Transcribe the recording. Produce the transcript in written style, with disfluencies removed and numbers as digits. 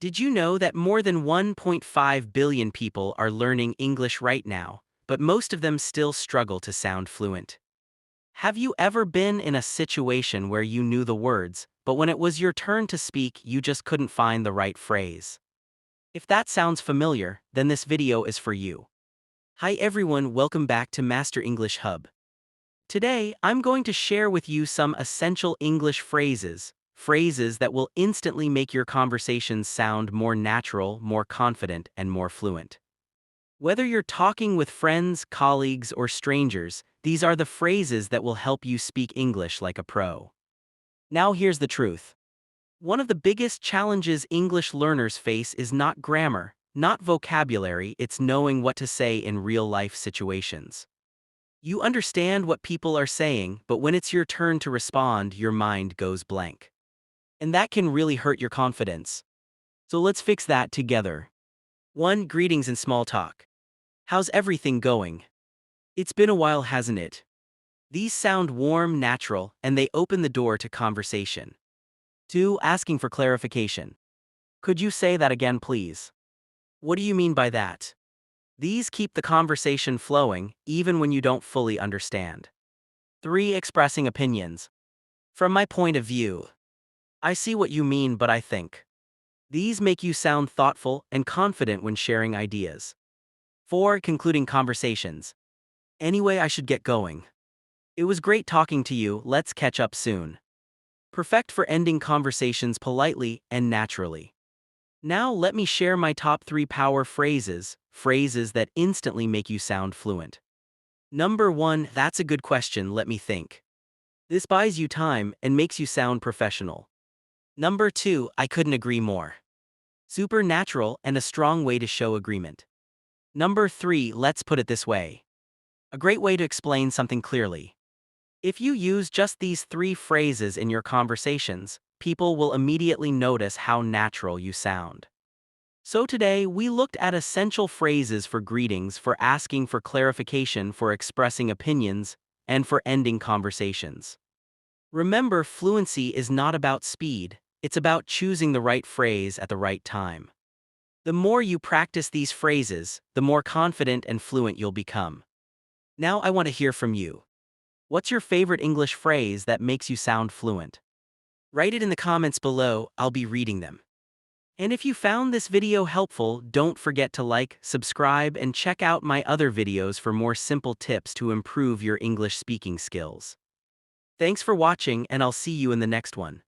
Did you know that more than 1.5 billion people are learning English right now, but most of them still struggle to sound fluent? Have you ever been in a situation where you knew the words, but when it was your turn to speak, you just couldn't find the right phrase? If that sounds familiar, then this video is for you. Hi everyone, welcome back to Master English Hub. Today, I'm going to share with you some essential English phrases that will instantly make your conversations sound more natural, more confident, and more fluent. Whether you're talking with friends, colleagues, or strangers, these are the phrases that will help you speak English like a pro. Now here's the truth. One of the biggest challenges English learners face is not grammar, not vocabulary, it's knowing what to say in real-life situations. You understand what people are saying, but when it's your turn to respond, your mind goes blank. And that can really hurt your confidence. So let's fix that together. 1. Greetings and small talk. How's everything going? It's been a while, hasn't it? These sound warm, natural, and they open the door to conversation. 2. Asking for clarification. Could you say that again, please? What do you mean by that? These keep the conversation flowing, even when you don't fully understand. 3. Expressing opinions. From my point of view, I see what you mean, but I think. These make you sound thoughtful and confident when sharing ideas. 4. Concluding conversations. Anyway, I should get going. It was great talking to you, let's catch up soon. Perfect for ending conversations politely and naturally. Now let me share my top 3 power phrases that instantly make you sound fluent. Number 1, that's a good question, let me think. This buys you time and makes you sound professional. Number 2, I couldn't agree more. Super natural and a strong way to show agreement. Number 3, let's put it this way. A great way to explain something clearly. If you use just these 3 phrases in your conversations, people will immediately notice how natural you sound. So today, we looked at essential phrases for greetings, for asking for clarification, for expressing opinions, and for ending conversations. Remember, fluency is not about speed, it's about choosing the right phrase at the right time. The more you practice these phrases, the more confident and fluent you'll become. Now I want to hear from you. What's your favorite English phrase that makes you sound fluent? Write it in the comments below, I'll be reading them. And if you found this video helpful, don't forget to like, subscribe, and check out my other videos for more simple tips to improve your English speaking skills. Thanks for watching, and I'll see you in the next one.